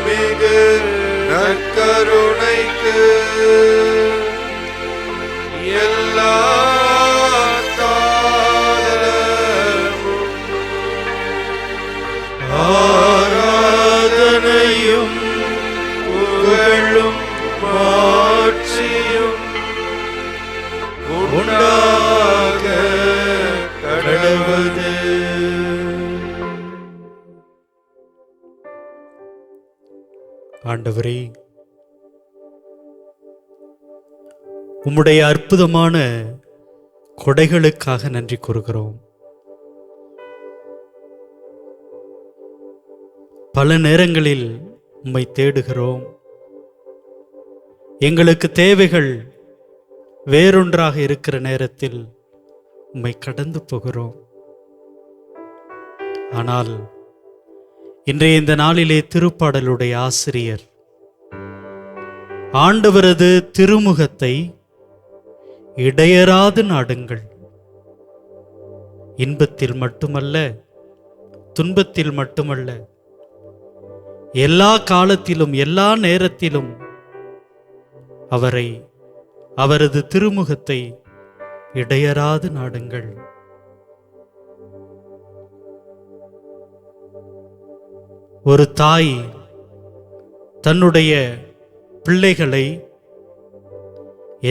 மிகு நற்கருணைக்கு எல்லா ஆராதனையும் புகழும் மாட்சியும் உண்டாக கடவுளே. ஆண்டவரே, உம்முடைய அற்புதமான கொடைகளுக்காக நன்றி கூறுகிறோம். பல நேரங்களில் உம்மை தேடுகிறோம். எங்களுக்கு தேவைகள் வேறொன்றாக இருக்கிற நேரத்தில் உம்மை கடந்து போகிறோம். ஆனால் இன்றைய இந்த நாளிலே திருப்பாடலுடைய ஆசிரியர் ஆண்டவரது திருமுகத்தை இடையராது நாடுங்கள், இன்பத்தில் மட்டுமல்ல துன்பத்தில் மட்டுமல்ல, எல்லா காலத்திலும் எல்லா நேரத்திலும் அவரது திருமுகத்தை இடையராது நாடுங்கள். ஒரு தாய் தன்னுடைய பிள்ளைகளை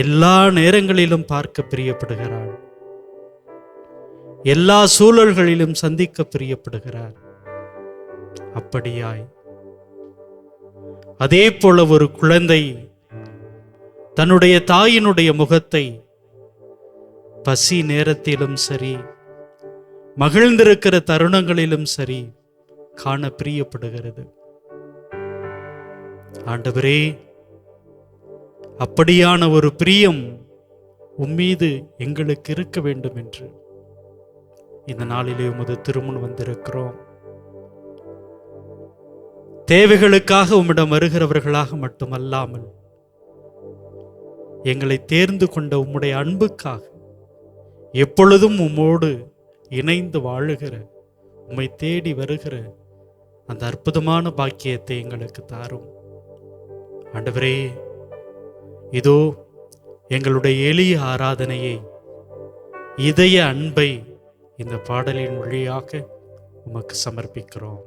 எல்லா நேரங்களிலும் பார்க்க பிரியப்படுகிறாள், எல்லா சூழல்களிலும் சந்திக்க பிரியப்படுகிறார். அப்படியாய் அதே போல ஒரு குழந்தை தன்னுடைய தாயினுடைய முகத்தை பசி நேரத்திலும் சரி, மகிழ்ந்திருக்கிற தருணங்களிலும் சரி காண பிரியப்படுகிறது. ஆண்டவரே, அப்படியான ஒரு பிரியம் உம்மீது எங்களுக்கு இருக்க வேண்டும் என்று இந்த நாளிலே உமது திருமுன் வந்திருக்கிறோம். தேவைகளுக்காக உம்மிடம் வருகிறவர்களாக மட்டுமல்லாமல் எங்களை தேர்ந்து கொண்ட உம்முடைய அன்புக்காக எப்பொழுதும் உம்மோடு இணைந்து வாழுகிற, உம்மை தேடி வருகிற அந்த அற்புதமான பாக்கியத்தை எங்களுக்கு தாரும். ஆண்டவரே, இதோ எங்களுடைய எளிய ஆராதனையை, இதய அன்பை இந்த பாடலின் வழியாக உமக்கு சமர்ப்பிக்கிறோம்.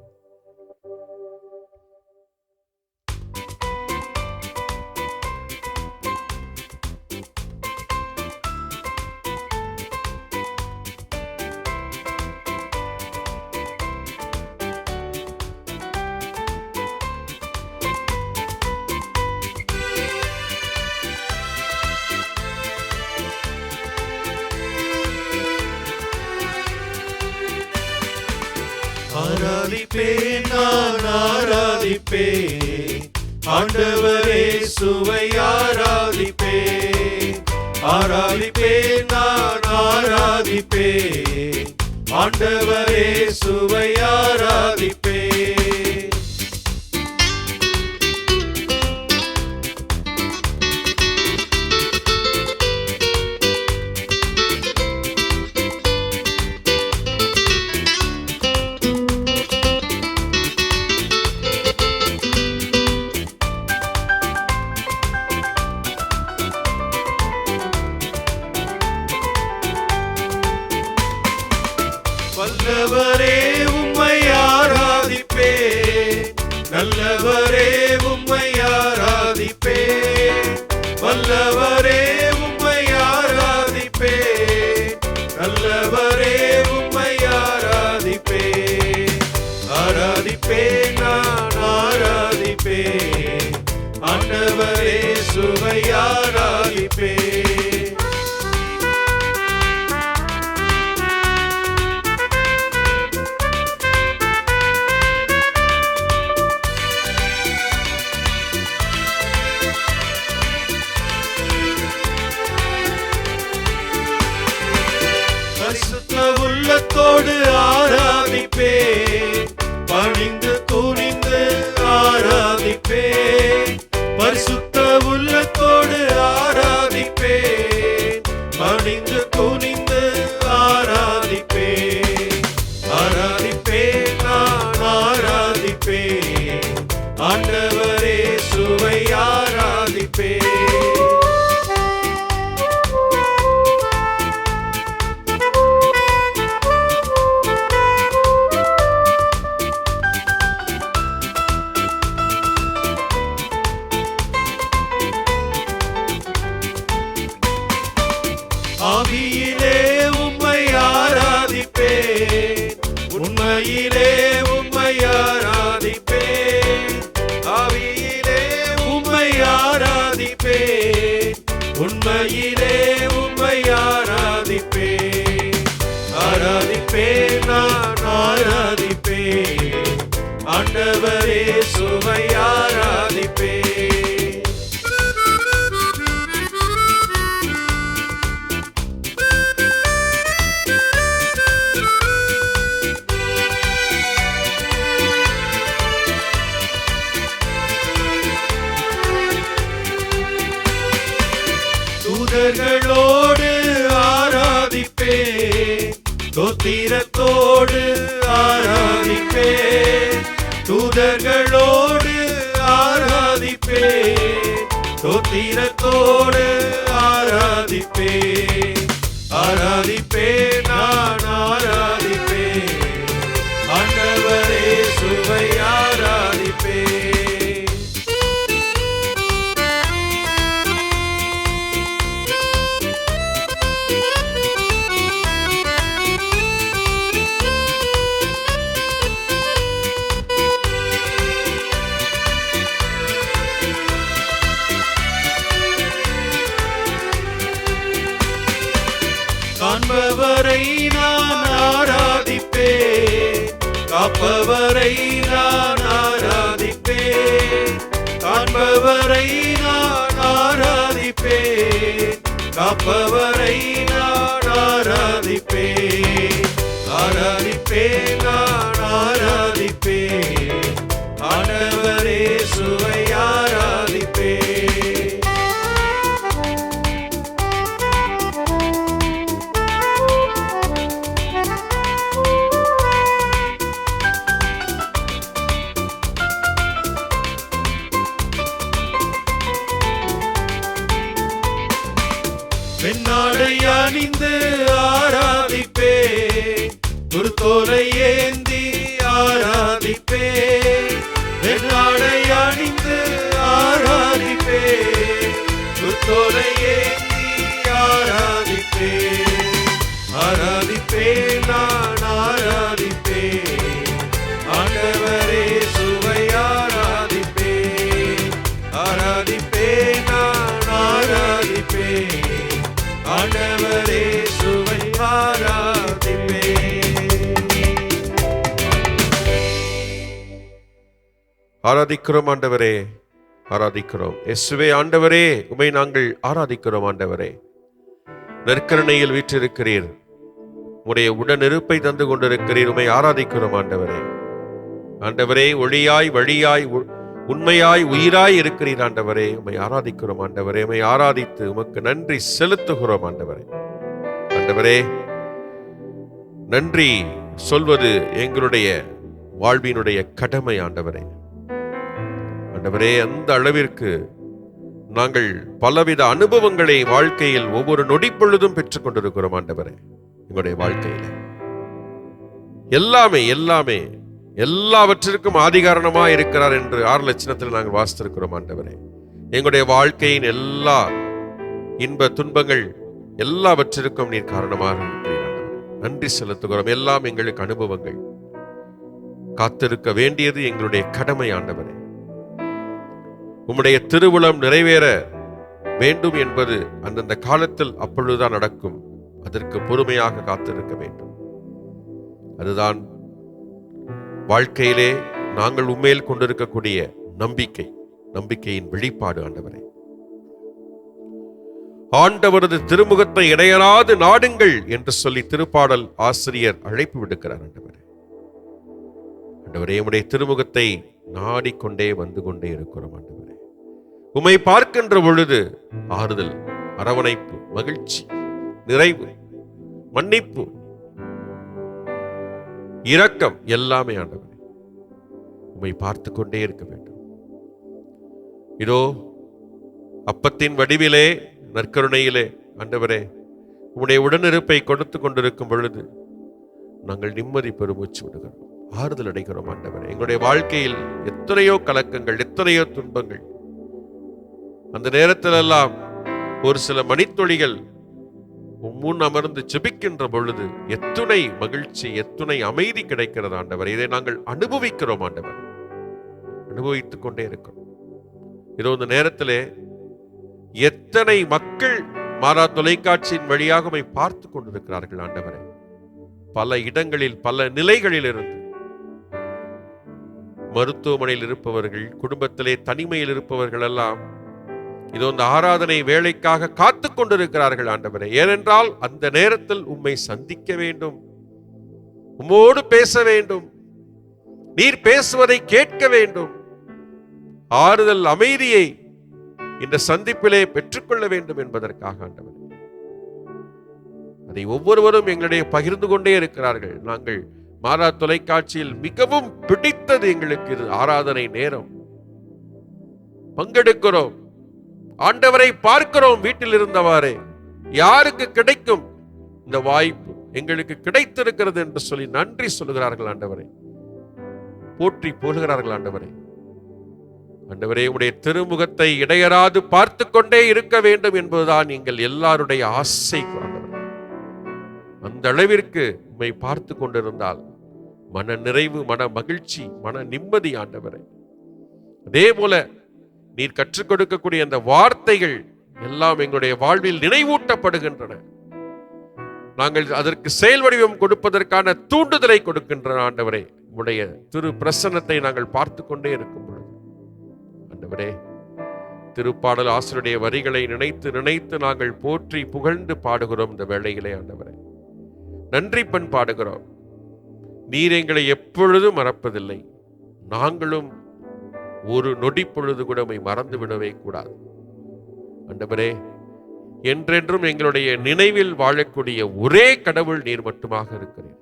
ஆராதிப்பேன், நான் ஆராதிப்பேன், ஆண்டவரே சுவை ஆராதிப்பேன். ஆராதிப்பேன், நான் ஆராதிப்பேன், ஆண்டவரே சுவை ஆராதிப்பேன். வல்லவரே உம்மை ஆராதிப்பேன், நல்லவரே உம்மை ஆராதிப்பேன். வல்லவரே உம்மை ஆராதிப்பேன், நல்லவரே உம்மை ஆராதிப்பேன். ஆராதிப்பேன், நான் ஆராதிப்பேன், ஆண்டவரே சுவை ஆராதிப்பேன். உள்ளத்தோடு ஆராதிப்பேன், பணிந்து துணிந்து ஆராதிப்பேன். பரிசுத்த உள்ளத்தோடு ஆராதிப்பேன், பணிந்து துணிந்து ஆராதிப்பேன். ஆராதிப்பேன், நான் ஆராதிப்பேன், ஆண்ட ஆண்டவரே சுவை ஆராதிப்பே. ஆவியிலே உம்மை ஆராதிப்பேன், உண்மையிலே உம்மை ஆராதிப்பேன். ஆவியிலே உம்மை ஆராதிப்பேன், உண்மையிலே உம்மை ஆராதிப்பேன். ஆராதிப்பேன், நான் ஆராதிப்பேன், ஆண்டவரே சுவை ஆராதிப்பேன். தூதர்களோடு ஆராதிப்பேன், தோத்திரத்தோடு ஆராதிப்பேன். தூதர்களோடு ஆராதிப்பேன், தோத்திரத்தோடு ஆராதிப்பேன். ஆராதிப்பேன், நான் ஆராதிப்பேன், ஆண்டவரே சுவை ஆராதிப்பேன். காண்பவரை நான் ஆராதிப்பேன், காப்பவரை நான் ஆராதிப்பேன். காண்பவரை நான் ஆராதிப்பேன், காப்பவரை நான் ஆராதிப்பேன். ஆராதிப்பேன், நான் ஆராதிப்பேன், ஆண்டவரே சுவை ஆராதிப்பேன். வெண்ணாடை அணிந்து ஆராதிப்பேன், குருத்தோலை ஏந்தி ஆராதிப்பேன். வெண்ணாடை அணிந்து ஆராதிப்பேன், குருத்தோலை ஏந்தி ஆராதிப்பேன். ஆராதிப்பேன், நான் ஆராதிப்பேன், ஆண்டவரே சுவை ஆராதிப்பேன். ஆராதிப்பேன், நான் ஆராதிப்பேன், ஆண்டவரே சுவை ஆராதிப்பேன். ஆராதிக்கிறோம் ஆண்டவரே, ஆராதிக்கிறோம் இயேசுவே. ஆண்டவரே உம்மை நாங்கள் ஆராதிக்கிறோம் ஆண்டவரே. நற்கருணையில் வீற்றிருக்கிறீர், உம்முடைய உடனிருப்பை தந்து கொண்டிருக்கிறீர். உம்மை ஆராதிக்கிறோம் ஆண்டவரே. ஆண்டவரே ஒளியாய் வழியாய் உண்மையாய் உயிராய் இருக்கிறீர் ஆண்டவரே. உம்மை ஆராதிக்கிறோம் ஆண்டவரே. உம்மை ஆராதித்து உமக்கு நன்றி செலுத்துகிறோம் ஆண்டவரே. ஆண்டவரே நன்றி சொல்வது எங்களுடைய வாழ்வினுடைய கடமை ஆண்டவரே. ஆண்டவரே அந்த அளவிற்கு நாங்கள் பலவித அனுபவங்களை வாழ்க்கையில் ஒவ்வொரு நொடி பொழுதும் பெற்றுக் கொண்டிருக்கிறோம் ஆண்டவரே. எங்களுடைய வாழ்க்கையில எல்லாமே எல்லாமே எல்லாவற்றிற்கும் ஆதிகாரணமா இருக்கிறார் என்று 6 லட்சணத்தில் நாங்கள் வாசித்திருக்கிறோம் ஆண்டவரே. எங்களுடைய வாழ்க்கையின் எல்லா இன்ப துன்பங்கள் எல்லாவற்றிற்கும் நீர் காரணமாக இருக்கிறீர் ஆண்டவரே. நன்றி செலுத்துகிறோம். எல்லாம் எங்களுக்கு அனுபவங்கள். காத்திருக்க வேண்டியது எங்களுடைய கடமை ஆண்டவரே. உம்முடைய திருவுளம் நிறைவேற வேண்டும் என்பது அந்தந்த காலத்தில் அப்பொழுதுதான் நடக்கும். அதற்கு பொறுமையாக காத்திருக்க வேண்டும். அதுதான் வாழ்க்கையிலே நாங்கள் உண்மையில் கொண்டிருக்கக்கூடிய நம்பிக்கை, நம்பிக்கையின் வெளிப்பாடு ஆண்டவரே. ஆண்டவரது திருமுகத்தை இடையறாது நாடுங்கள் என்று சொல்லி திருப்பாடல் ஆசிரியர் அழைப்பு விடுக்கிறார் ஆண்டவரே. ஆண்டவரே உம்முடைய திருமுகத்தை நாடிக்கொண்டே வந்து கொண்டே இருக்கிறோம் ஆண்டவரே. உம்மை பார்க்கின்ற பொழுது ஆறுதல், அரவணைப்பு, மகிழ்ச்சி, நிறைவு, மன்னிப்பு, இரக்கம் எல்லாமே ஆண்டவரே. உம்மை பார்த்து கொண்டே இருக்க வேண்டும். இதோ அப்பத்தின் வடிவிலே நற்கருணையிலே ஆண்டவரே உம்முடைய உடனிருப்பை கொடுத்து கொண்டிருக்கும் பொழுது நாங்கள் நிம்மதி பெருமூச்சு விடுகிறோம், ஆறுதல் அடைகிறோம். ஆண்டவரே, எங்களுடைய வாழ்க்கையில் எத்தனையோ கலக்கங்கள், எத்தனையோ துன்பங்கள், அந்த நேரத்திலெல்லாம் ஒரு சில மணித்துளிகள் முன் அமர்ந்து ஜெபிக்கின்ற பொழுது எத்துணை மகிழ்ச்சி, எத்துணை அமைதி கிடைக்கிறது ஆண்டவர். இதை நாங்கள் அனுபவிக்கிறோம் ஆண்டவர், அனுபவித்துக் கொண்டே இருக்கிறோம். இதோ இந்த நேரத்திலே எத்தனை மக்கள் மாறா தொலைக்காட்சியின் வழியாக உம்மை பார்த்து கொண்டிருக்கிறார்கள் ஆண்டவரே. பல இடங்களில், பல நிலைகளில் இருந்து, மருத்துவமனையில் இருப்பவர்கள், குடும்பத்திலே தனிமையில் இருப்பவர்கள் எல்லாம் இதோ இந்த ஆராதனை வேலைக்காக காத்து கொண்டிருக்கிறார்கள் ஆண்டவரே. ஏனென்றால் அந்த நேரத்தில் உம்மை சந்திக்க வேண்டும், உம்மோடு பேச வேண்டும், நீர் பேசுவதை கேட்க வேண்டும், ஆறுதல் அமைதியை இந்த சந்திப்பிலே பெற்றுக்கொள்ள வேண்டும் என்பதற்காக ஆண்டவரே. அதை ஒவ்வொருவரும் எங்களுடைய பகிர்ந்து கொண்டே இருக்கிறார்கள். நாங்கள் மாறா தொலைக்காட்சியில் மிகவும் பிடித்தது எங்களுக்கு இது ஆராதனை நேரம். பங்கெடுக்கிறோம், ஆண்டவரை பார்க்கிறோம் வீட்டில் இருந்தவாறே. யாருக்கு கிடைக்கும் இந்த வாய்ப்பு? எங்களுக்கு கிடைத்திருக்கிறது என்று சொல்லி நன்றி சொல்லுகிறார்கள் ஆண்டவரை, போற்றி போலுகிறார்கள் ஆண்டவரை. ஆண்டவரே, உடைய திருமுகத்தை இடையராது பார்த்து கொண்டே இருக்க வேண்டும் என்பதுதான் எங்கள் எல்லாருடைய ஆசை ஆண்டவரே. அந்த அளவிற்கு உம்மை பார்த்து கொண்டிருந்தால் மன நிறைவு, மன மகிழ்ச்சி, மன நிம்மதி ஆண்டவரே. அதே போல நீர் கற்றுக் கொடுக்கக்கூடிய அந்த வார்த்தைகள் எல்லாம் எங்களுடைய வாழ்வில் நினைவூட்டப்படுகின்றன. நாங்கள் அதற்கு செயல் வடிவம் கொடுப்பதற்கான தூண்டுதலை கொடுக்கின்றன ஆண்டவரே. உடைய திரு பிரசன்னத்தை நாங்கள் பார்த்து கொண்டே இருக்கும் பொழுது ஆண்டவரே, திருப்பாடல் ஆசிரியருடைய வரிகளை நினைத்து நினைத்து நாங்கள் போற்றி புகழ்ந்து பாடுகிறோம். இந்த வேளையிலே ஆண்டவரே நன்றி பண் பாடுகிறோம். நீர் எங்களை எப்பொழுதும் மறப்பதில்லை, நாங்களும் ஒரு நொடி பொழுது கூட உம்மை மறந்து விடவே கூடாது ஆண்டவரே. என்றென்றும் எங்களுடைய நினைவில் வாழக்கூடிய ஒரே கடவுள் நீர் மட்டுமாக இருக்கிறீர்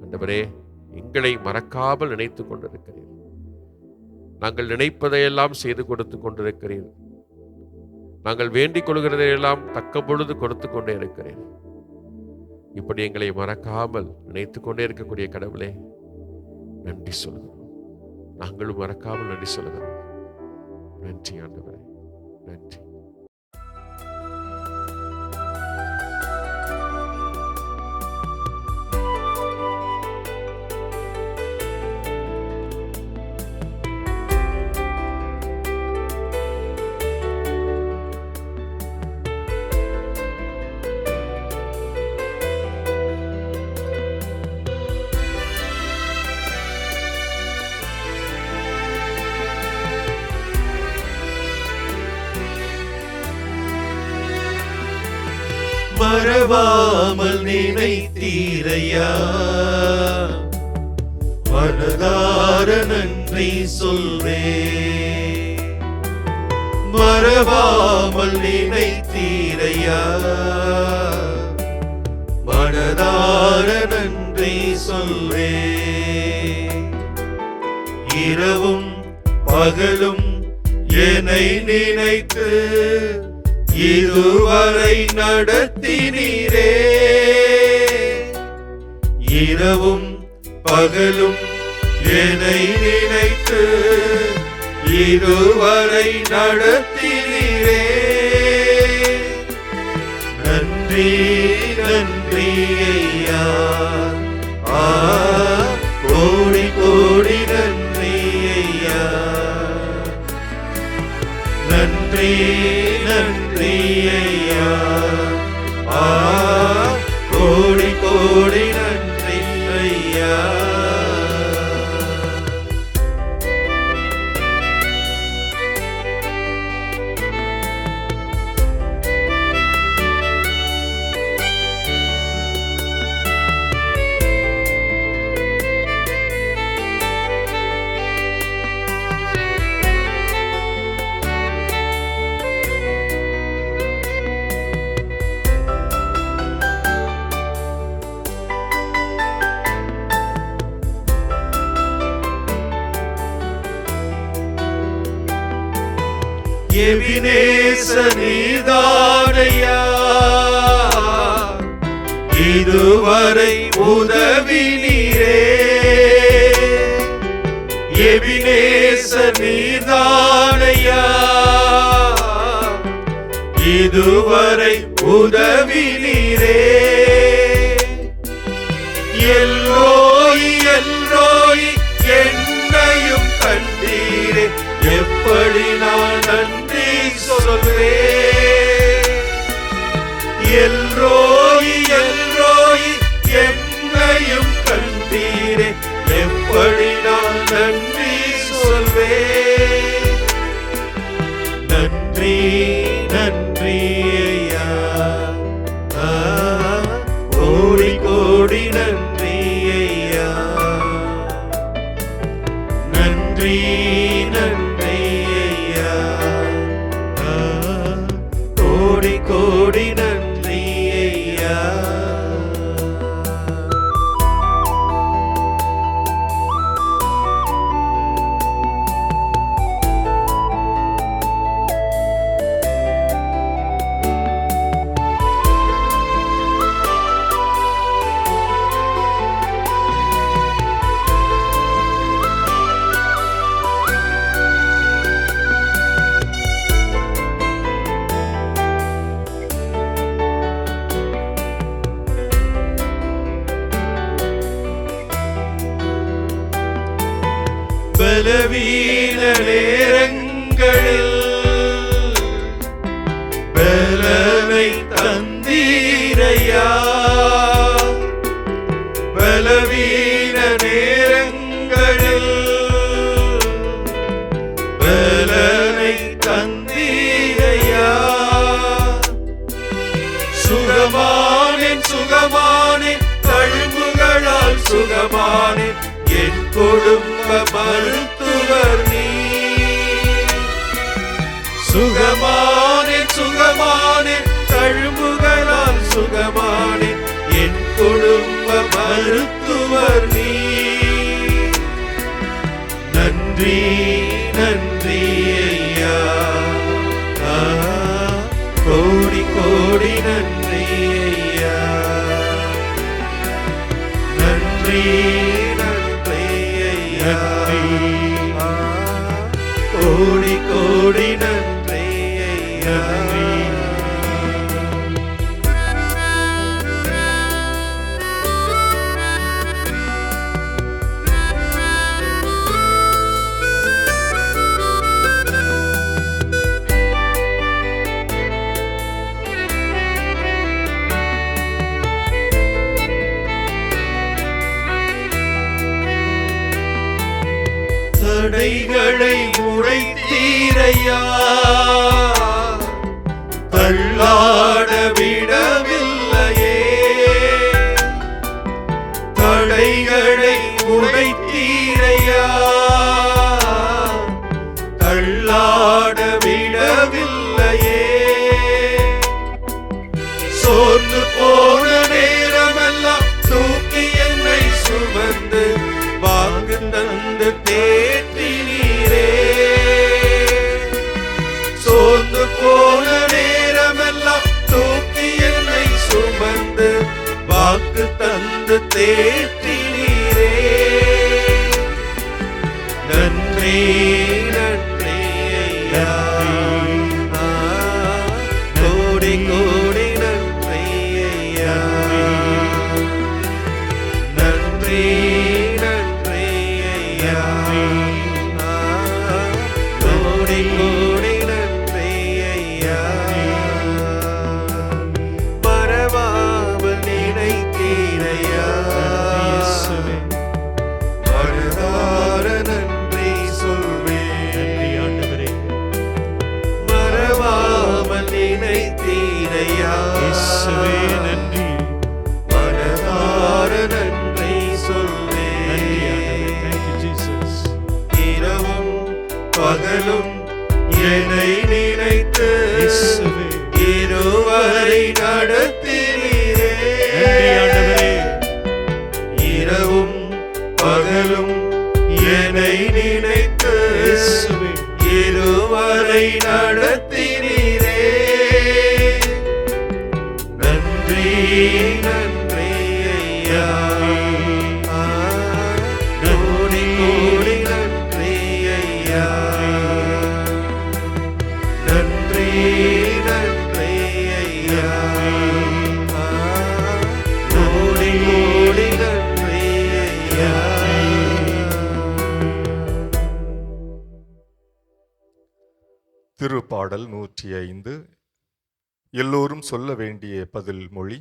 ஆண்டவரே. எங்களை மறக்காமல் நினைத்துக் கொண்டிருக்கிறீர். நாங்கள் நினைப்பதையெல்லாம் செய்து கொடுத்து கொண்டிருக்கிறீர். நாங்கள் வேண்டிக் கொள்கிறதையெல்லாம் தக்க பொழுது கொடுத்து கொண்டே இருக்கிறீர். இப்படி எங்களை மறக்காமல் நினைத்துக் கொண்டே இருக்கக்கூடிய கடவுளே நன்றி சொல்கிறோம். நாங்களும் மறக்காமல் நன்றி சொல்கிறோம். நன்றி ஆண்டவரே, நன்றி. மறவாமல் நினைத்தீரையா, மனதார நன்றி சொல்வே. மறவாமல் நினைத்தீரையா, மனதார நன்றி சொல்வே. இரவும் பகலும் என்னை நினைத்து இதுவரை நடத்தினீரே. இரவும் பகலும் என்னை நினைத்து இதுவரை நடத்தினீரே. நன்றி நன்றி ஐயா, கோடி கோடி நன்றி ஐயா. நன்றி நன்றி ஐயா, கோடி கோடி நன்றி ஐயா. எபினேசர் நீதானையா, இதுவரை உதவி நீரே. எபினேசர் நீதானையா, இதுவரை உதவி நீரே. எல்லோய் எல்லோய் என்னையும் கண்டீரே, எப்படி நான் நன்றி சொல்வேன். எல்லோய் எல்லோய் என்னையும் கண்டீரே, எப்படி நான் நன்றி சொல்வேன். நன்றி நன்றி ஐயா, கோடி கோடி நன்றி ஐயா. நன்றி நன்றி ஐயா, கோடி கோடி நன்றி ஐயா. பலவீன நேரங்களில் பலனை தந்தீரையா. பலவீன நேரங்களில் பலனை தந்தீரையா. சுகமானேன் சுகமானேன் தழும்புகளால் சுகமானேன், என் குடும்ப மருத்துவர் நீ. சுகமானேன் சுகமானேன் தழும்புகளால் சுகமானேன், என் குடும்ப மருத்துவர் நீ. நன்றி நன்றி ஐயா, கோடி கோடி நன்றி ஐயா. நன்றி கோடி கோடி நன்றி ஐயா. தடைகளை உடைத்தீரையா, தள்ளாட விடவில்லையே. தடைகளை உடைத்தீரையா, தள்ளாட விடவில்லையே. சோர்ந்து போன நேரமெல்லாம் தூக்கி என்னை சுமந்து வாங்கு தந்து தேற்றினீரே. சோர்ந்து போன நேரமெல்லாம் தூக்கி என்னை சுமந்து வாக்கு தந்து தேற்றினீரே. நன்றி நன்றி ஐயா, கோடி கோடி நன்றி ஐயா. நன்றி நன்றி ஐயா, கோடி கோடி நன்றி ஐயா. மறவாமல் நினைத்தீரையா, மனதார நன்றி சொல்வேன். மறவாமல் நினைத்தீரையா, நன்றி மனதார நன்றி சொல்வேன். இரவும் பகலும் என்னை நினைத்து இருவரை நடத்தினீரே. இரவும் பகலும் என்னை நினைத்து இருவரை என்னை நடத்தினீரே. நன்றி நன்றி ஐயா, கோடி கோடி நன்றி ஐயா. நன்றி நன்றி ஐயா, கோடி கோடி நன்றி ஐயா. திருப்பாடல் 105. எல்லோரும் சொல்ல வேண்டிய பதில் மொழி.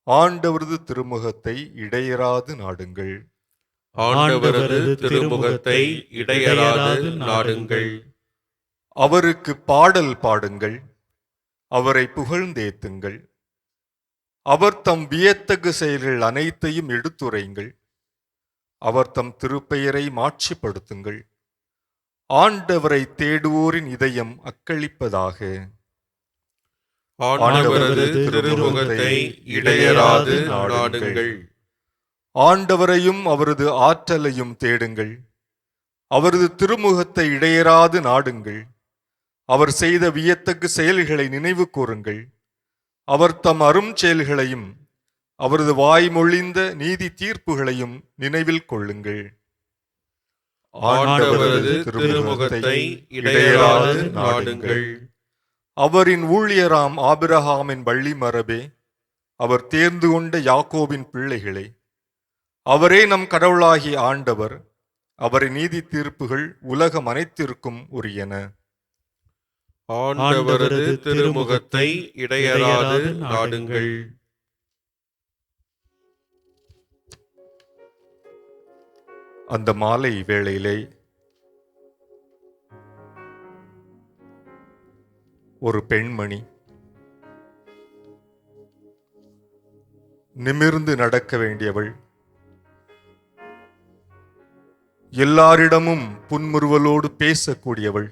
ஆண்டவரது திருமுகத்தை இடையராது நாடுங்கள். ஆண்டவரது திருமுகத்தை இடையராது நாடுங்கள். அவருக்கு பாடல் பாடுங்கள், அவரை புகழ்ந்தேத்துங்கள். அவர் தம் வியத்தகு செயல்கள் அனைத்தையும் எடுத்துரையுங்கள். அவர் தம் திருப்பெயரை மாட்சிப்படுத்துங்கள். ஆண்டவரை தேடுவோரின் இதயம் அக்களிப்பதாக. ஆண்டவரது திருமுகத்தை இடையராது நாடுங்கள். ஆண்டவரையும் அவரது ஆற்றலையும் தேடுங்கள். அவரது திருமுகத்தை இடையராது நாடுங்கள். அவர் செய்த வியத்தகு செயல்களை நினைவு கூறுங்கள். அவர் தம் அரும் செயல்களையும் அவரது வாய்மொழிந்த நீதி தீர்ப்புகளையும் நினைவில் கொள்ளுங்கள். ஆண்டவரது திருமுகத்தை இடையராது நாடுங்கள். அவரின் ஊழியராம் ஆபிரகாமின் வள்ளி மரபே, அவர் தேர்ந்து கொண்ட யாக்கோபின் பிள்ளைகளே, அவரே நம் கடவுளாகிய ஆண்டவர். அவரின் நீதி தீர்ப்புகள் உலகம் அனைத்திற்கும் உரியன. ஆண்டவரது திருமுகத்தை இடையராது நாடுங்கள். அந்த மாலை வேளையிலே ஒரு பெண்மணி நிமிர்ந்து நடக்க வேண்டியவள், எல்லாரிடமும் புன்முறுவலோடு பேசக்கூடியவள்,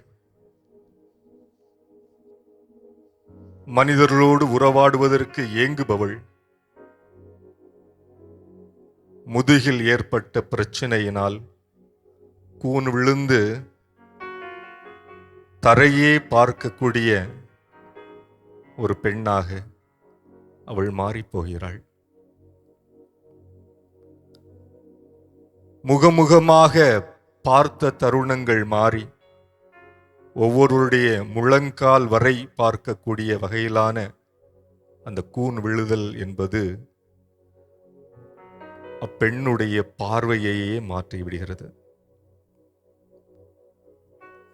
மனிதர்களோடு உறவாடுவதற்கு ஏங்குபவள், முதுகில் ஏற்பட்ட பிரச்சனையினால் கூன் விழுந்து தரையே பார்க்கக்கூடிய ஒரு பெண்ணாக அவள் மாறிப்போகிறாள். முகமுகமாக பார்த்த தருணங்கள் மாறி ஒவ்வொருவருடைய முழங்கால் வரை பார்க்கக்கூடிய வகையிலான அந்த கூன் விழுதல் என்பது அப்பெண்ணுடைய பார்வையையே மாற்றிவிடுகிறது.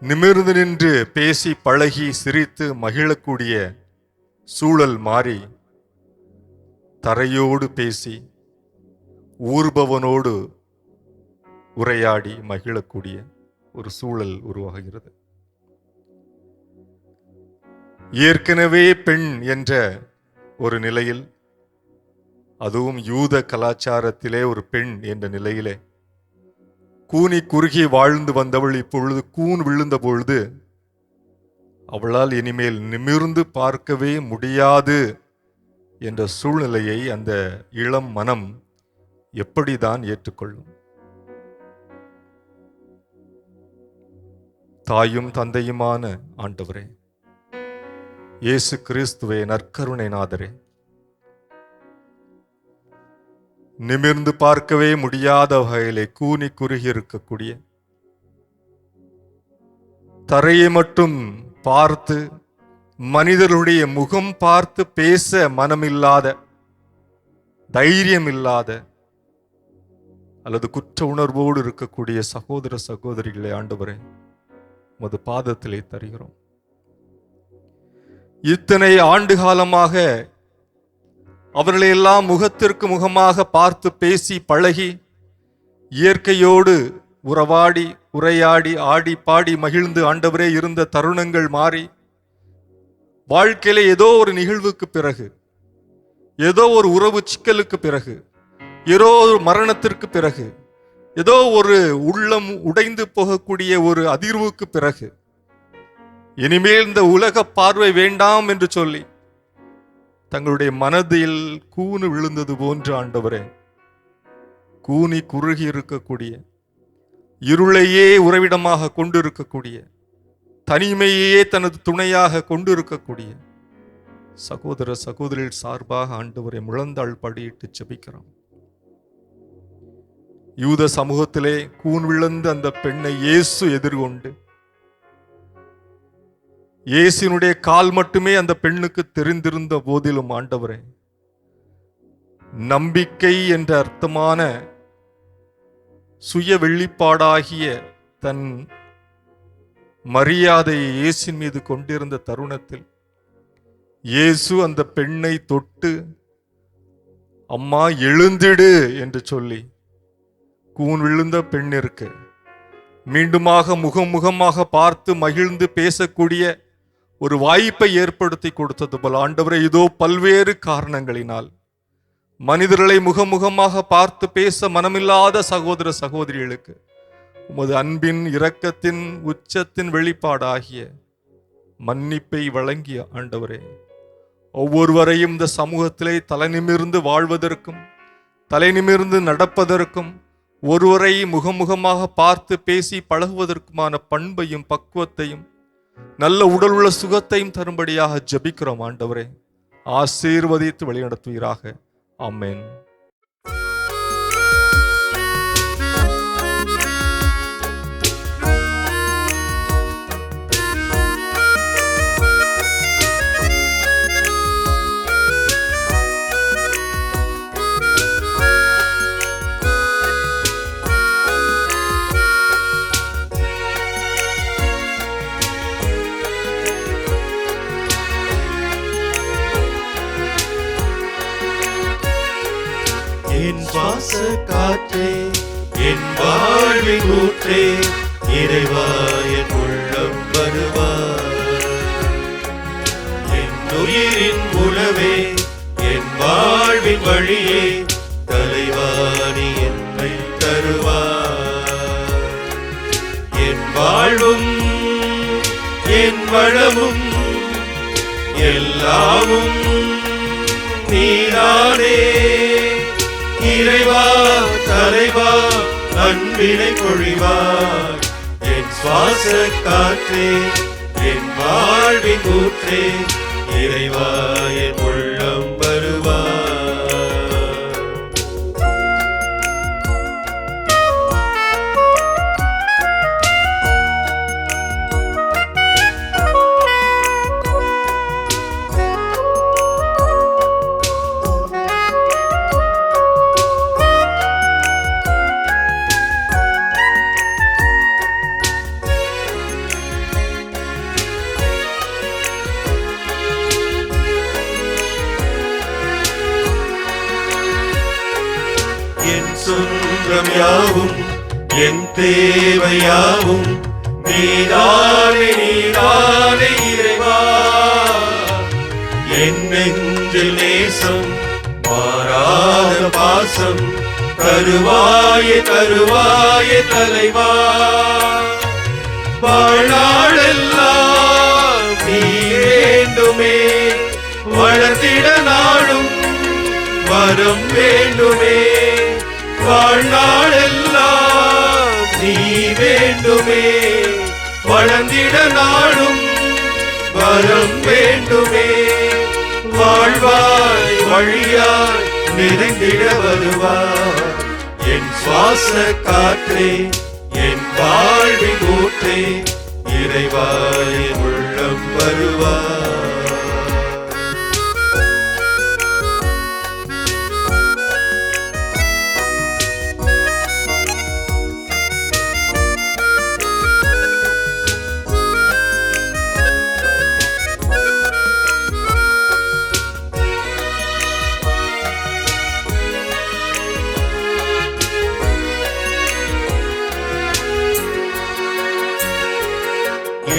நிமிர்ந்து நின்று பேசி பழகி சிரித்து மகிழக்கூடிய சூழல் மாறி தரையோடு பேசி ஊர்பவனோடு உரையாடி மகிழக்கூடிய ஒரு சூழல் உருவாகிறது. ஏற்கனவே பெண் என்ற ஒரு நிலையில், அதுவும் யூத கலாச்சாரத்திலே ஒரு பெண் என்ற நிலையிலே கூனி குறுகி வாழ்ந்து வந்தவள் இப்பொழுது கூன் விழுந்த பொழுது அவளால் இனிமேல் நிமிர்ந்து பார்க்கவே முடியாது என்ற சூழ்நிலையை அந்த இளம் மனம் எப்படிதான் ஏற்றுக்கொள்ளும்? தாயும் தந்தையுமான ஆண்டவரே, இயேசு கிறிஸ்துவே, நற்கருணை நாதரே, நிமிர்ந்து பார்க்கவே முடியாத வகையிலே கூனி குறுகி இருக்கக்கூடிய, தரையை மட்டும் பார்த்து மனிதர்களுடைய முகம் பார்த்து பேச மனமில்லாத, தைரியம் இல்லாத அல்லது குற்ற உணர்வோடு இருக்கக்கூடிய சகோதர சகோதரிகளை ஆண்டவரே உமது பாதத்திலே தருகிறோம். இத்தனை ஆண்டு காலமாக அவர்களையெல்லாம் முகத்திற்கு முகமாக பார்த்து பேசி பழகி இயற்கையோடு உறவாடி உரையாடி ஆடி பாடி மகிழ்ந்து ஆண்டவரே இருந்த தருணங்கள் மாறி வாழ்க்கையில ஏதோ ஒரு நிகழ்வுக்கு பிறகு, ஏதோ ஒரு உறவு சிக்கலுக்கு பிறகு, ஏதோ ஒரு மரணத்திற்கு பிறகு, ஏதோ ஒரு உள்ளம் உடைந்து போகக்கூடிய ஒரு அதிர்வுக்கு பிறகு இனிமேல் இந்த உலக பார்வை வேண்டாம் என்று சொல்லி தங்களுடைய மனதில் கூனு விழுந்தது போன்று ஆண்டவரே, கூனி குறுகி இருக்கக்கூடிய, இருளையே உறைவிடமாக கொண்டிருக்கக்கூடிய, தனிமையே தனது துணையாக கொண்டிருக்கக்கூடிய சகோதர சகோதரிகள் சார்பாக ஆண்டவரை முழந்தாள் படியிட்டு ஜெபிக்கிறோம். யூத சமூகத்திலே கூன் விழுந்த அந்த பெண்ணை இயேசு எதிர்கொண்டு, இயேசுனுடைய கால் மட்டுமே அந்த பெண்ணுக்கு தெரிந்திருந்த போதிலும் ஆண்டவரே, நம்பிக்கை என்ற அர்த்தமான சுய வெளிப்பாடாகிய தன் மரியாதையை இயேசின் மீது கொண்டிருந்த தருணத்தில் இயேசு அந்த பெண்ணை தொட்டு, அம்மா எழுந்திடு என்று சொல்லி கூன் விழுந்த பெண்ணிற்கு மீண்டுமாக முகமாக பார்த்து மகிழ்ந்து பேசக்கூடிய ஒரு வாய்ப்பை ஏற்படுத்தி கொடுத்தது போல ஆண்டவரே, இதோ பல்வேறு காரணங்களினால் மனிதர்களை முகமாக பார்த்து பேச மனமில்லாத சகோதர சகோதரிகளுக்கு உமது அன்பின் இரக்கத்தின் உச்சத்தின் வெளிப்பாடாகிய மன்னிப்பை வழங்கிய ஆண்டவரே, ஒவ்வொருவரையும் இந்த சமூகத்திலே தலைநிமிர்ந்து வாழ்வதற்கும் தலைநிமிர்ந்து நடப்பதற்கும் ஒருவரை முகமாக பார்த்து பேசி பழகுவதற்குமான பண்பையும் பக்குவத்தையும் நல்ல உடல் உள்ள சுகத்தையும் தரும்படியாக ஜெபிக்கிறோம் ஆண்டவரே. ஆசீர்வதித்து வழிநடத்துவீராக. ஆமென். என் சுவாச காற்றே, என் வாழ்வின் ஊற்றே, இறைவா என் உள்ளம் வருவாய். என் உயிரின் உணவே, என் வாழ்வின் வழியே, தலைவா நீ என்னை தருவாய். என் வாழ்வும் என் வளமும் எல்லாமும் நீரானே. இறைவா தலைவா அன்பினை பொழிவார். என் சுவாச காற்றே, என் வாழ்வின் ஊற்றே, இறைவா என் உள்ளம் வருவார். என் சொந்தம் யாவும் என் தேவையாவும் நீதானே நீதானே இறைவா. என் நெஞ்சில் நேசம் மாறாத பாசம் தருவாயே தருவாயே தலைவா. வாழ்நாளெல்லாம் நீ வேண்டுமே, வளர்த்திட நாளும் வரம் வேண்டுமே. வாழ்நாளெல்லாம் நீ வேண்டுமே, வளர்ந்திட நாளும் வரம் வேண்டுமே. வாழ்வாய் வழியாய் நிறைந்திட வருவாய். என் சுவாச காற்றே, என் வாழ்வின் ஊற்றே, இறைவா என் உள்ளம் வருவாய்.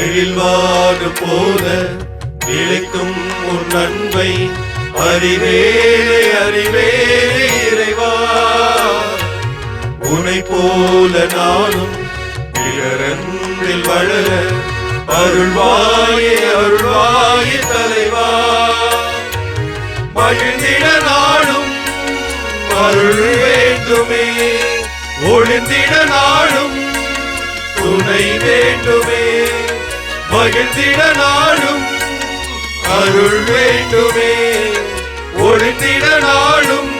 எழில்வாடு போல நிலைக்கும் உன் அன்பை அறிவேனே அறிவேனே இறைவா. உனை போல நானும் பிறரன்பில் வளர அருள்வாயே அருள்வாயே தலைவா. மகிழ்ந்திட நாளும் அருள் வேண்டுமே, ஒளிந்திட நாளும் துணை வேண்டுமே. மகிழ்ந்திட நாளும் அருள் வேண்டுமே. ஒளிந்திட நாளும்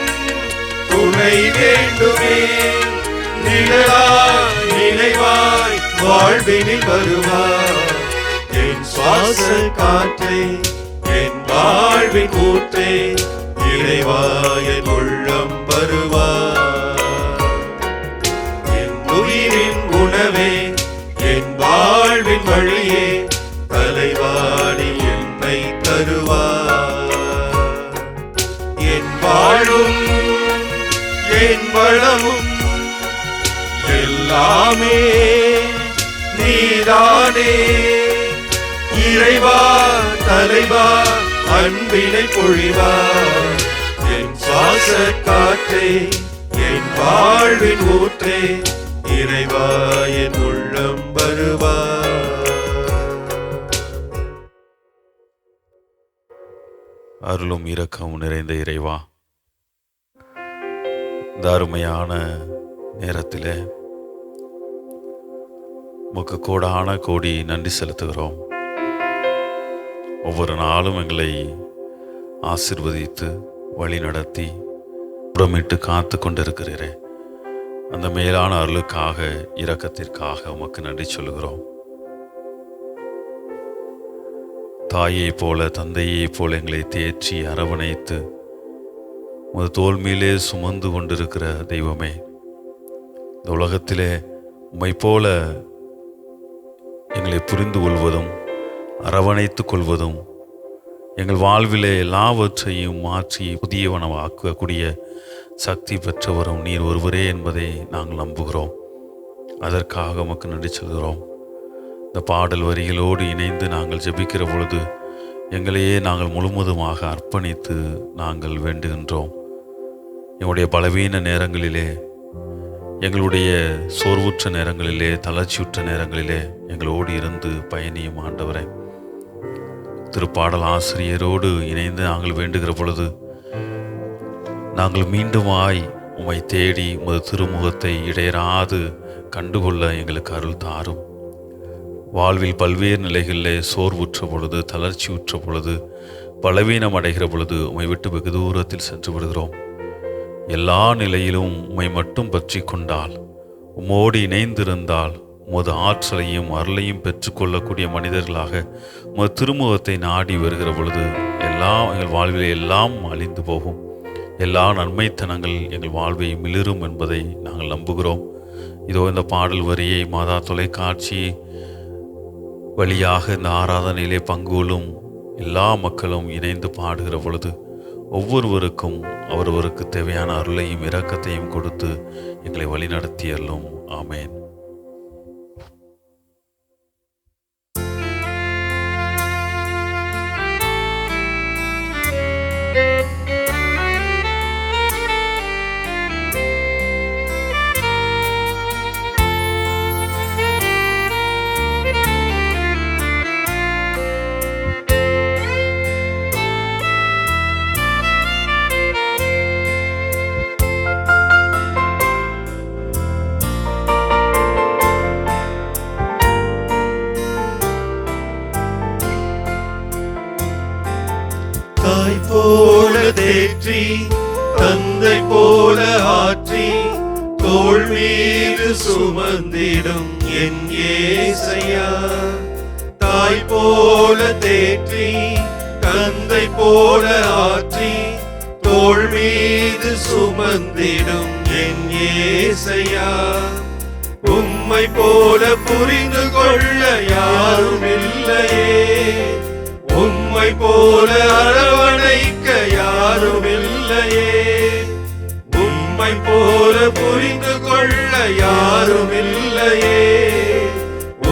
துணை வேண்டுமே. நிழலாய் நினைவாய் வாழ்வினில் வருவார். என் சுவாச காற்றே, என் வாழ்வின் ஊற்றே, இறைவா என் உள்ளம் வருவார். என் உயிரின் உணவே, என் வாழ்வின் வழியே, தலைவாடி என்னை தருவார். என் வாழும் என் வளமும் எல்லாமே நீதானே. இறைவா தலைவா அன்பினை பொழிவா. என் சுவாச காற்றே, என் வாழ்வின் ஊற்றே, இறைவா என் உள்ளம் வருவா. அருளும் இரக்கமும் நிறைந்த இறைவா, இந்த அருமையான நேரத்தில் உமக்கு கோடான கோடி நன்றி செலுத்துகிறோம். ஒவ்வொரு நாளும் எங்களை ஆசிர்வதித்து வழி நடத்தி புறமிட்டு காத்து கொண்டிருக்கிறீரே, அந்த மேலான அருளுக்காக இரக்கத்திற்காக உமக்கு நன்றி சொல்கிறோம். தாயை போல தந்தையை போல எங்களை தேற்றி அரவணைத்து உமது தோள் மேலே சுமந்து கொண்டிருக்கிற தெய்வமே, இந்த உலகத்திலே உம்மை போல எங்களை புரிந்து கொள்வதும் அரவணைத்து கொள்வதும் எங்கள் வாழ்விலே எல்லாவற்றையும் மாற்றி புதியவனவாக்கக்கூடிய சக்தி பெற்றவரும் நீர் ஒருவரே என்பதை நாங்கள் நம்புகிறோம். அதற்காக உமக்கு நன்றி சொல்கிறோம். இந்த பாடல் வரிகளோடு இணைந்து நாங்கள் ஜெபிக்கிற பொழுது எங்களையே நாங்கள் முழுவதுமாக அர்ப்பணித்து நாங்கள் வேண்டுகின்றோம். எங்களுடைய பலவீன நேரங்களிலே, எங்களுடைய சோர்வுற்ற நேரங்களிலே, தளர்ச்சியுற்ற நேரங்களிலே எங்களோடு இருந்து பயணியும் ஆண்டவரே. திருப்பாடல் ஆசிரியரோடு இணைந்து நாங்கள் வேண்டுகிற பொழுது நாங்கள் மீண்டுமாய் உம்மை தேடி உமது திருமுகத்தை இடையராது கண்டுகொள்ள எங்களுக்கு அருள் தாரும். வாழ்வில் பல்வேறு நிலைகளிலே சோர்வுற்ற பொழுது, தளர்ச்சியுற்ற பொழுது, பலவீனம் அடைகிற பொழுது உம்மை விட்டு வெகு தூரத்தில் சென்று விடுகிறோம். எல்லா நிலையிலும் உம்மை மட்டும் பற்றி கொண்டால், உம்மோடு இணைந்திருந்தால், உமது ஆற்றலையும் அருளையும் பெற்றுக்கொள்ளக்கூடிய மனிதர்களாக உமது திருமுகத்தை நாடி வருகிற பொழுது எங்கள் வாழ்விலே எல்லாம் அழிந்து போகும். எல்லா நன்மைத்தனங்கள் எங்கள் வாழ்வை மிளிரும் என்பதை நாங்கள் நம்புகிறோம். இதோ இந்த பாடல் வரியை மாதா தொலைக்காட்சி வழியாக இந்த ஆராதனையிலே பங்குகொள்ளும் எல்லா மக்களும் இணைந்து பாடுகிற பொழுது ஒவ்வொருவருக்கும் அவரவருக்கு தேவையான அருளையும் இரக்கத்தையும் கொடுத்து எங்களை வழிநடத்தியல்லும். ஆமேன். தாய் போல தேற்றி, தந்தை போல ஆற்றி, தோள் மீது சுமந்திடும் என் ஏசையா. தாய் போல தேற்றி, தந்தை போல ஆற்றி, தோள் மீது சுமந்திடும் என் ஏசையா. உம்மை போல புரிந்து கொள்ள யாரும் இல்லையே, உம்மை போல அரவணைக்க யாரும் இல்லையே, உம்மை போல புரிந்து கொள்ள யாரும் இல்லையே,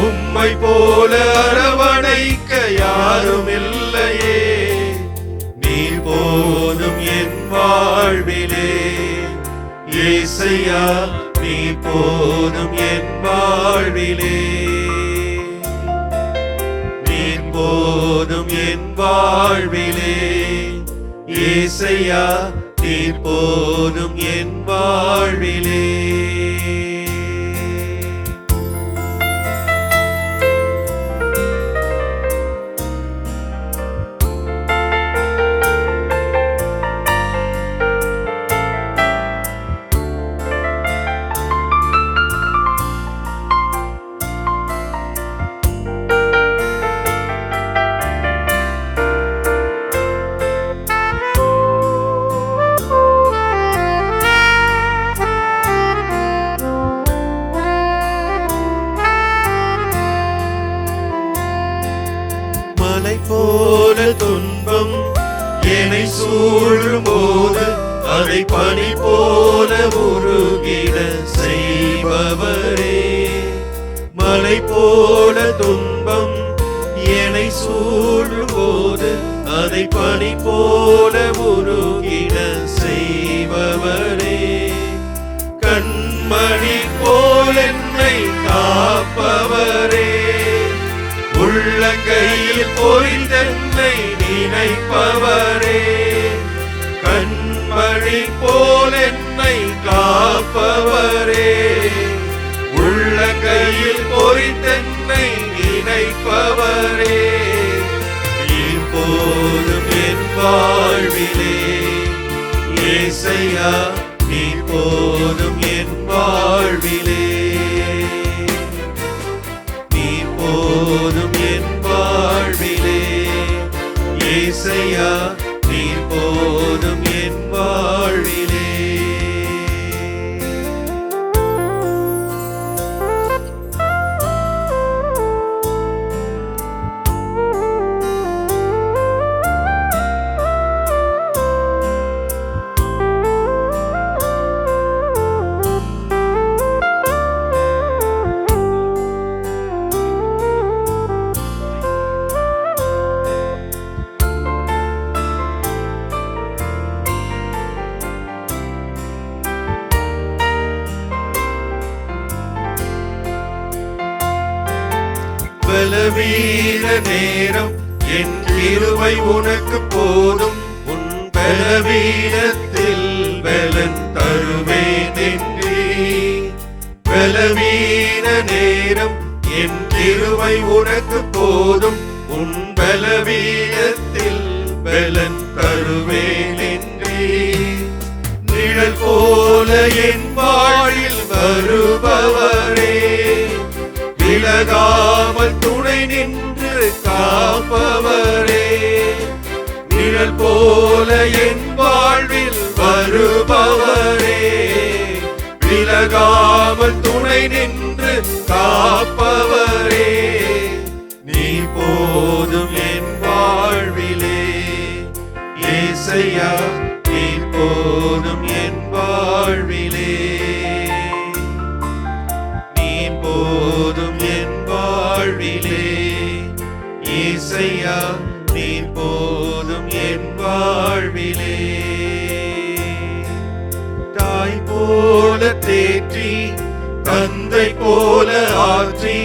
உம்மை போல அரவணைக்க யாரும் இல்லையே. நீர் போதும் என் வாழ்விலே ஏசையா, நீர் போதும் என் வாழ்விலே, நீர் போதும் என் வாழ்விலே ஏசையா, நீர் போதும் என் வாழ்விலே. மலை போல துன்பம் என்னை சூழும் போது அதை பனி போல உருகிட செய்பவரே. மலை போல துன்பம் என்னை சூழும் போது அதை பனி போல உருகிட செய்பவரே. கண்மணி போல் என்னை காப்பவரே. உள்ளங்கையில் பொறித்தென்னை நினைப்பவரே. கண்மணி போல் என்னை காப்பவரே. உள்ளங்கையில் பொறித்தென்னை நினைப்பவரே. நீர் போதும் என் வாழ்விலே ஏசையா, நீர் போதும் என் வாழ்விலே. நீர் போதும் என் வாழ்விலே ஏசையா, நீர் போதும் என் வாழ்விலே. பலவீன நேரம் என் கிருபை உனக்கு போதும். உன் பலவீனத்தில் பலன் தருவேன் என்றே. பலவீன நேரம் என் கிருபை உனக்கு போதும். உன் பலவீனத்தில் பலன் தருவேன் என்றே. நிழல் போல என் வாழில் வருபவரே. விலகாமல் துணை நின்று காப்பவரே. நிழல் போல என் வாழ்வில் வருபவரே. விலகாமல் துணை நின்று காப்பவரே. நீ போதும் என் வாழ்விலே ஏசையா, நீ போதும் என் வாழ்விலே. போதும் என் வாழ்விலே ஏசையா, நீர் போதும் என் வாழ்விலே. தாய் போல தேற்றி தந்தை போல ஆற்றி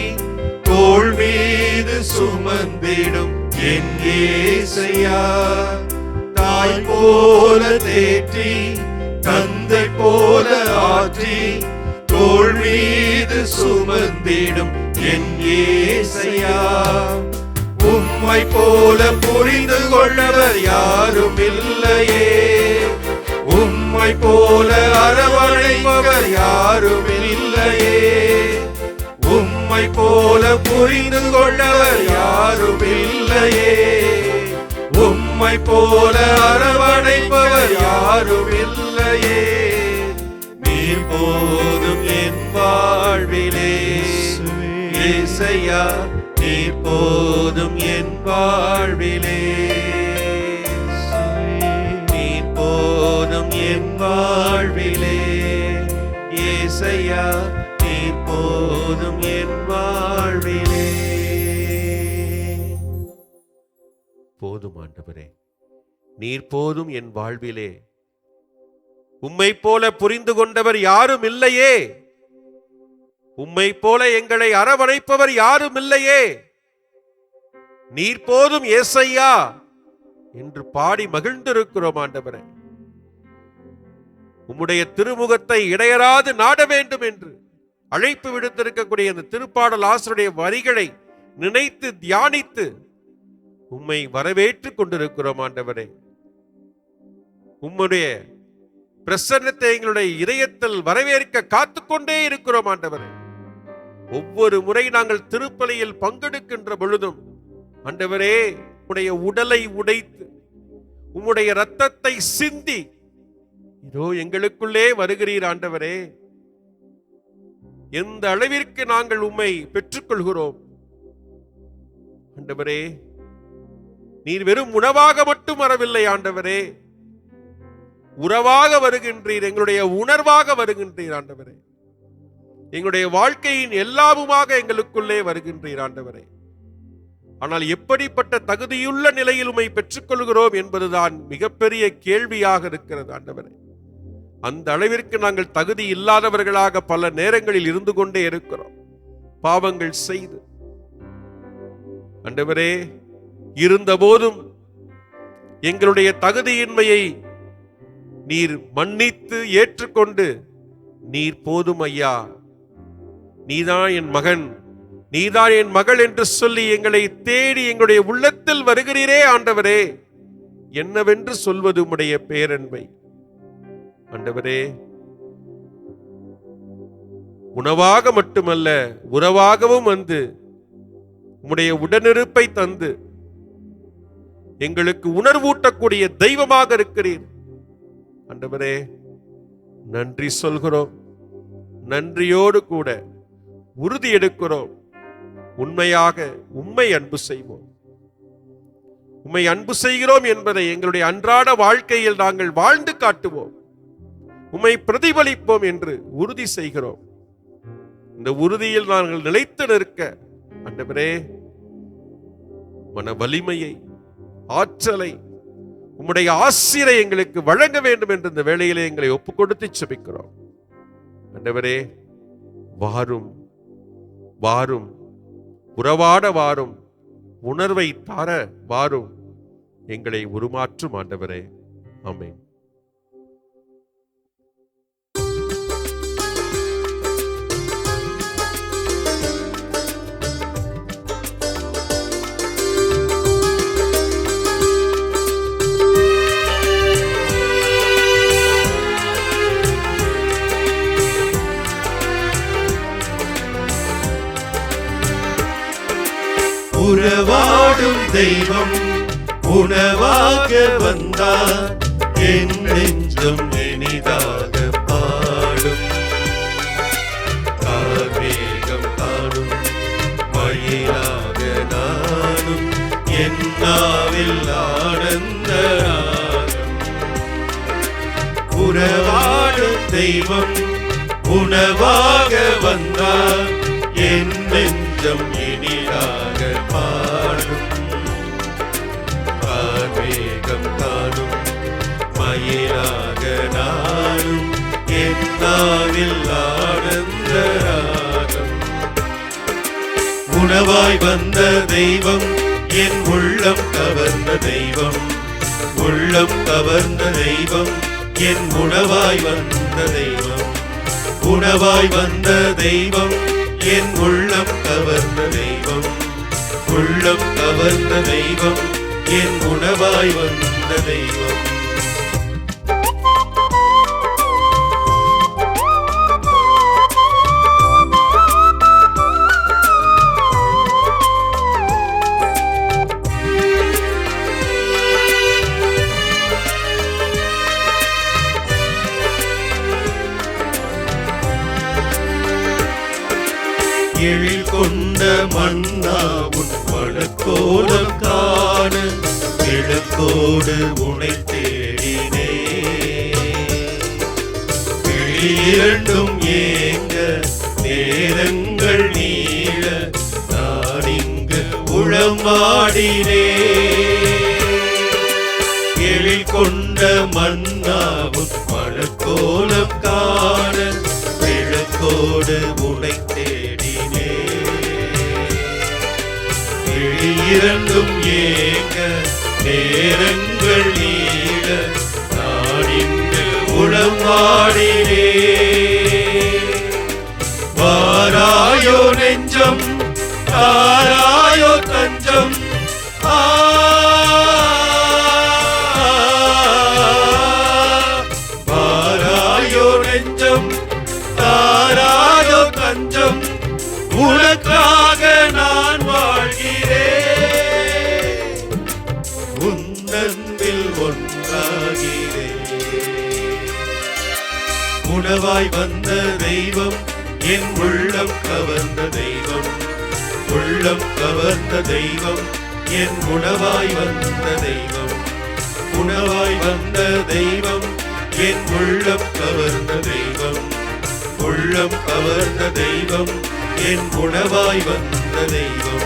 தோள் மீது சுமந்திடும் என் ஏசையா. தாய் போல தேற்றி தந்தை போல ஆற்றி தோள் மீது சுமந்திடும் என் ஏசையா. உம்மை போல புரிந்து கொள்ளவர் யாரும் இல்லையே. உம்மை போல அரவணைப்பவர் யாரும் இல்லையே. உம்மை போல புரிந்து கொள்ளவர் யாரும் இல்லையே. உம்மை போல அரவணைப்பவர் யாரும் இல்லையே. நீர் போதும் என் வாழ்விலே ஏசையா, நீர் போதும் என் வாழ்விலே. நீர் போதும் என் வாழ்விலே ஏசையா, நீர் போதும் என் வாழ்விலே. போதும் ஆண்டவரே, நீர் போதும் என் வாழ்விலே. உம்மை போல புரிந்து கொண்டவர் யாரும் இல்லையே. உம்மை போல எங்களை அரவணைப்பவர் யாரும் இல்லையே. நீர் போதும் ஏசையா என்று பாடி மகிழ்ந்திருக்கிறோம் ஆண்டவரே. உம்முடைய திருமுகத்தை இடையராது நாட வேண்டும் என்று அழைப்பு விடுத்திருக்கக்கூடிய அந்த திருப்பாடல் ஆசிரியருடைய வரிகளை நினைத்து தியானித்து உம்மை வரவேற்றுக் கொண்டிருக்கிறோம் ஆண்டவரே. உம்முடைய பிரசன்னத்தை எங்களுடைய இதயத்தில் வரவேற்க காத்துக்கொண்டே இருக்கிறோம் ஆண்டவரே. ஒவ்வொரு முறை நாங்கள் திருப்பலியில் பங்கெடுக்கின்ற பொழுதும் ஆண்டவரே, உம்முடைய உடலை உடைத்து உம்முடைய இரத்தத்தை சிந்தி இதோ எங்களுக்குள்ளே வருகிறீர் ஆண்டவரே. எந்த அளவிற்கு நாங்கள் உம்மை பெற்றுக்கொள்கிறோம் ஆண்டவரே. நீர் வெறும் உணவாக மட்டும் வரவில்லை ஆண்டவரே, உறவாக வருகின்றீர், எங்களுடைய உணர்வாக வருகின்றீர் ஆண்டவரே, எங்களுடைய வாழ்க்கையின் எல்லாமுமாக எங்களுக்குள்ளே வருகின்றீர் ஆண்டவரே. ஆனால் எப்படிப்பட்ட தகுதியுள்ள நிலையில் உம்மை பெற்றுக்கொள்கிறோம் என்பதுதான் மிகப்பெரிய கேள்வியாக இருக்கிறது ஆண்டவரே. அந்த அளவிற்கு நாங்கள் தகுதி இல்லாதவர்களாக பல நேரங்களில் இருந்து கொண்டே இருக்கிறோம், பாவங்கள் செய்து ஆண்டவரே. இருந்த போதும் எங்களுடைய தகுதியின்மையை நீர் மன்னித்து ஏற்றுக்கொண்டு, நீர் போதும் ஐயா, நீதான் என் மகன், நீதான் என் மகள் என்று சொல்லி எங்களை தேடி எங்களுடைய உள்ளத்தில் வருகிறீரே ஆண்டவரே. என்னவென்று சொல்வது உம்முடைய பேரன்பை ஆண்டவரே. உணவாக மட்டுமல்ல, உறவாகவும் வந்து உம்முடைய உடனிருப்பை தந்து எங்களுக்கு உணர்வூட்டக்கூடிய தெய்வமாக இருக்கிறீர் ஆண்டவரே. நன்றி சொல்கிறோம், நன்றியோடு கூட உறுதி எடுக்கிறோம், உண்மையாக உம்மை அன்பு செய்வோம். உம்மை அன்பு செய்கிறோம் என்பதை எங்களுடைய அன்றாட வாழ்க்கையில் நாங்கள் வாழ்ந்து காட்டுவோம், உம்மை பிரதிபலிப்போம் என்று உறுதி செய்கிறோம். இந்த உறுதியில் நாங்கள் நிலைத்து நிற்க ஆண்டவரே மன வலிமையை, ஆற்றலை, உம்முடைய ஆசிரை எங்களுக்கு வழங்க வேண்டும் என்று இந்த வேளையிலே எங்களை ஒப்புக் கொடுத்து செபிக்கிறோம் ஆண்டவரே. வாரும் வாரும், உறவாட வாரும், உணர்வை தார வாரும், எங்களை உருமாற்றும் ஆண்டவரே. ஆமென். உறவாடும் தெய்வம் உணவாக வந்தார், என் நெஞ்சம் இனிதாக பாடும். கார்மேகம் காணும் மயிலாக நானும், என் நாவில் ஆனந்த நாகம். உறவாடும் தெய்வம் உணவாக வந்தார், என் நெஞ்சம் இனிதாக பாடும். கார்மேகம் காணும் மயிலாக நானும், என் நாவில் ஆனந்த ராகம். உணவாய் வந்த தெய்வம், என் உள்ளம் கவர்ந்த தெய்வம், உள்ளம் கவர்ந்த தெய்வம், என் உணவாய் வந்த தெய்வம். உணவாய் வந்த தெய்வம், என் உள்ளம் கவர்ந்த தெய்வம், உள்ளம் கவர்ந்த தெய்வம், என் உணவாய் வந்த தெய்வம். எழில் கொண்ட மன்னா உன் மனக்கோலம் காண, விளக்கோடு உனை தேடினே. இரண்டும் ஏங்க நேரங்கள் நீள, நான் இங்கு உளமாடினே. எழில் கொண்ட மன்னா உன் மனக்கோலம் காண, விளக்கோடு உனை தேடினே. இரண்டும் ஏங்க நேரங்கள் நீள, நான் இங்கு உளமாடினே. வாராயோ நெஞ்சம், தாராயோ தஞ்சம், வாராயோ நெஞ்சம், தாராயோ தஞ்சம், உனக்காக நான் வாழ்கிறேன், உன்னன்பில் ஒன்றாகிறேன். உணவாய் வந்த தெய்வம், என் உள்ளம் கவர்ந்த தெய்வம், உள்ளம் கவர்ந்த தெய்வம், என் உணவாய் வந்த தெய்வம், உணவாய் வந்த தெய்வம், என் உள்ளம் கவர்ந்த தெய்வம், உள்ளம் கவர்ந்த தெய்வம், என் உணவாய் வந்த தெய்வம்.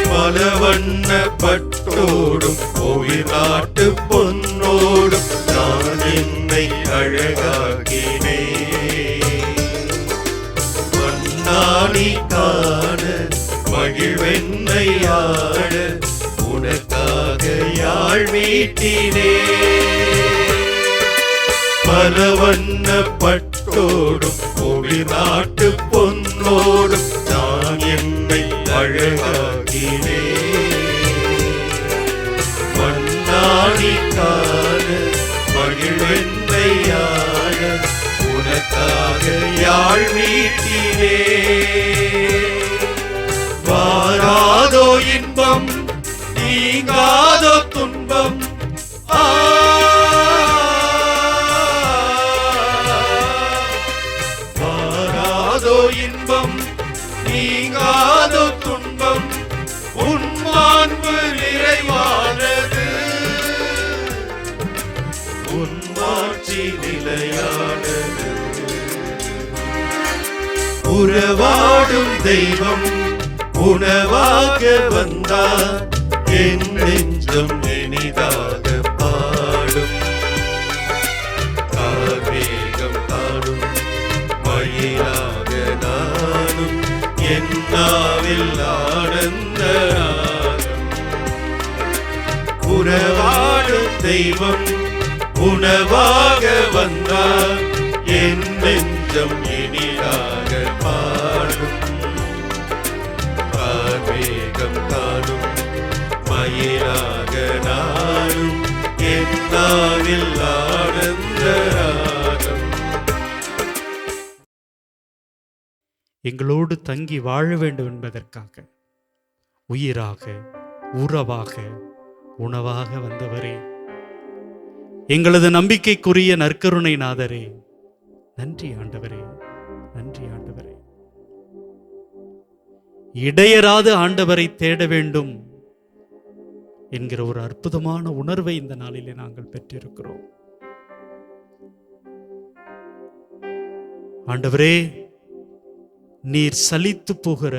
பல வண்ண பட்டோடும் கோயில் நாட்டு பொன்னோடும் நான் என்னை அழகாக்கினே. மண்ணாணி காண மகிழ்வென்னை ஆட உனக்காக யாழ் மீட்டினே. பல வண்ண பட்டோடும் கோயில் நாட்டு பொன்னோடும் நான் என்னை அழகாக்கினே. மண்ணாணி காண மகிழ்வென்னை ஆட உனக்காக யாழ் மீட்டினே. வாராதோ இன்பம் நீங்காதோ துன்பம், வாராதோ இன்பம் நீங்காதோ துன்பம், உன் மாண்பு நிறைவானது, உன் மாட்சி நிலையானது. உறவாடும் தெய்வம் உணவாக வந்தார், என் நெஞ்சம் இனிதாக பாடும். கார்மேகம் தாடும் மயிலாக நானும், என் நாவில் ஆனந்த நாதம். உறவாடும் தெய்வம் உணவாக வந்தார், என் நெஞ்சம் இனிதாக பாடும். கார்மேகம் தாடும் மயிலாக நானும், என் நாவில் ஆனந்த நாதம். எங்களோடு தங்கி வாழ வேண்டும் என்பதற்காக உயிராக, உறவாக, உணவாக வந்தவரே, எங்களது நம்பிக்கைக்குரிய நற்கருணை நாதரே, நன்றி ஆண்டவரே, நன்றி ஆண்டவரே. இடையராது ஆண்டவரை தேட வேண்டும் என்கிற ஒரு அற்புதமான உணர்வை இந்த நாளிலே நாங்கள் பெற்றிருக்கிறோம். ஆண்டவரே, நீர் சலித்து போகிற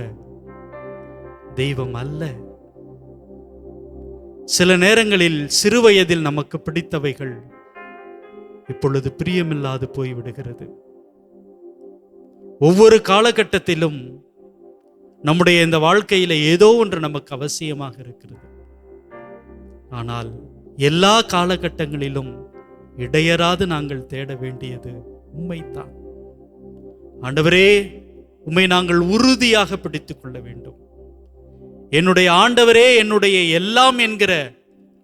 தெய்வம் அல்ல. சில நேரங்களில் சிறுவயதில் நமக்கு பிடித்தவைகள் இப்பொழுது பிரியமில்லாது போய்விடுகிறது. ஒவ்வொரு காலகட்டத்திலும் நம்முடைய இந்த வாழ்க்கையில ஏதோ ஒன்று நமக்கு அவசியமாக இருக்கிறது. ஆனால் எல்லா காலகட்டங்களிலும் இடையராது நாங்கள் தேட வேண்டியது உம்மைத்தான். ஆண்டவரே, உம்மை நாங்கள் உறுதியாக பிடித்துக் கொள்ள வேண்டும். என்னுடைய ஆண்டவரே, என்னுடைய எல்லாம் என்கிற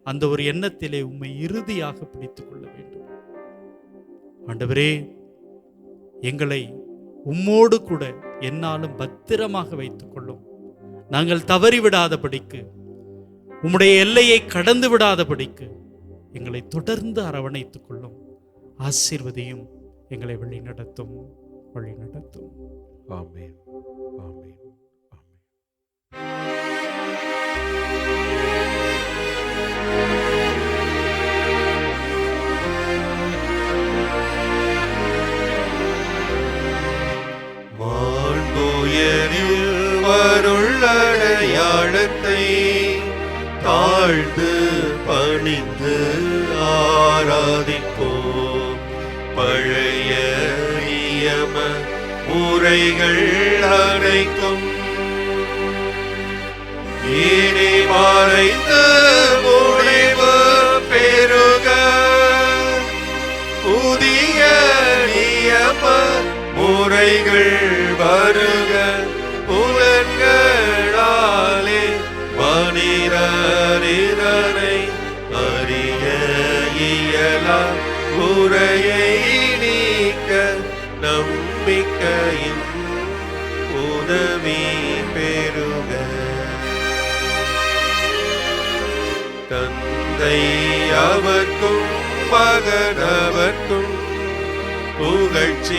அந்த ஒரு எண்ணத்திலே உம்மை இறுதியாக பிடித்துக் கொள்ள வேண்டும். ஆண்டவரே, எங்களை உம்மோடு கூட என்னாலும் பத்திரமாக வைத்துக் கொள்ளும். நாங்கள் தவறிவிடாதபடிக்கு, உம்முடைய எல்லையை கடந்து விடாதபடிக்கு எங்களை தொடர்ந்து அரவணைத்துக் கொள்ளும். ஆசீர்வதியும், எங்களை வழி நடத்தும். ஆமென், ஆமென், ஆமென். மாண்புயரில் வருள்ளடையாளத்தை தாழ்ந்து பணிந்து ஆராதிப்போம். பழைய நியம முறைகள் அனைத்தும் இனி மறைந்து முடிவு பெறுக. புதிய நியம முறைகள் வருக. புலன்கள் குறையை நீக்க நம்பிக்கையின் உதவி பெறுக. தந்தை அவர்க்கும் மகன் அவர்க்கும் புகழ்ச்சியோடு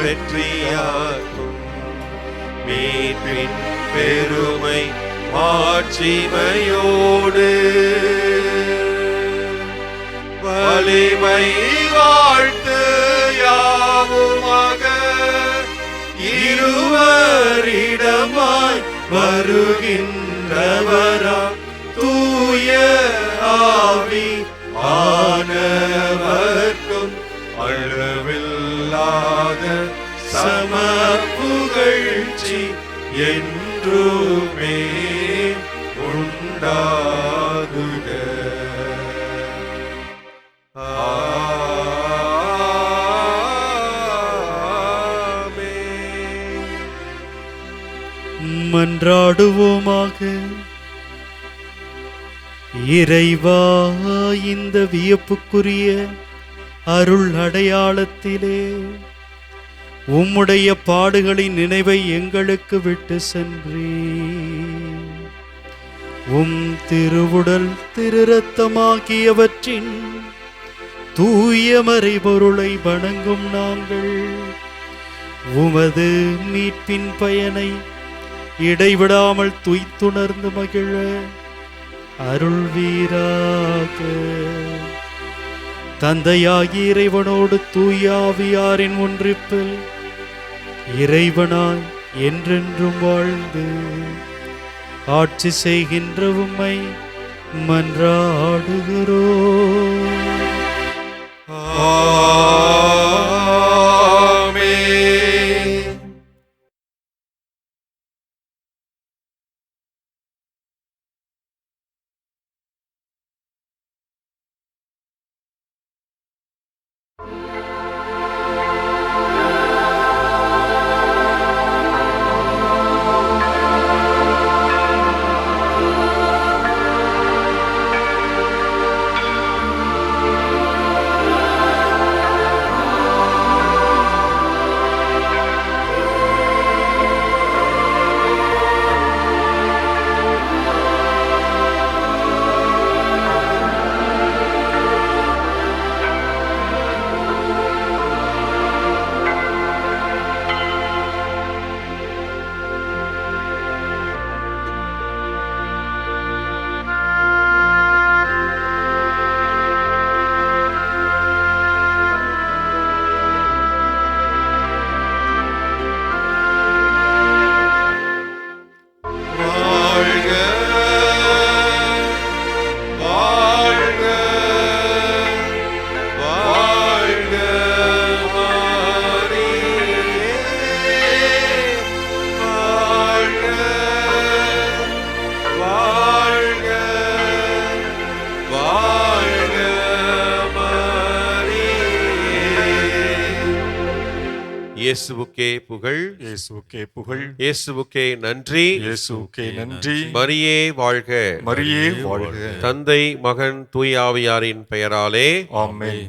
வெற்றியாக்கும். மீட்பின் பெருமை மாட்சிமையோடு வலிமை வாழ்த்து யாவுமாக இருவரிடமாய் வருகின்றவரா தூய ஆவி ஆனவர்க்கும் அளவில்லாத சம புகழ்ச்சி என்றுமே உண்டாகுக. ஆமென். மன்றாடுவோமாக. இறைவா, இந்த வியப்புக்குரிய அருள் அடையாளத்திலே உம்முடைய பாடுகளின் நினைவை எங்களுக்கு விட்டு சென்றீர். உம் திருவுடல் திருரத்தமாகியவற்றின் தூய மறைபொருளை வணங்கும் நாங்கள் உமது மீட்பின் பயனை இடைவிடாமல் துய்த்துணர்ந்து மகிழ அருள்வீராக. தந்தையாகிய இறைவனோடு தூய ஆவியாரின் ஒன்றிப்பில் இறைவனாய் என்றென்றும் வாழ்ந்து ஆட்சி செய்கின்ற உம்மை மன்றாடுகிறோம். ஆமென். இயேசுவுக்கே புகழ், இயேசுவுக்கே புகழ், இயேசுவுக்கே நன்றி, இயேசுவுக்கே நன்றி. மரியே வாழ்க, மரியே வாழ்க. தந்தை மகன் தூய ஆவியாரின் பெயராலே ஆமென்.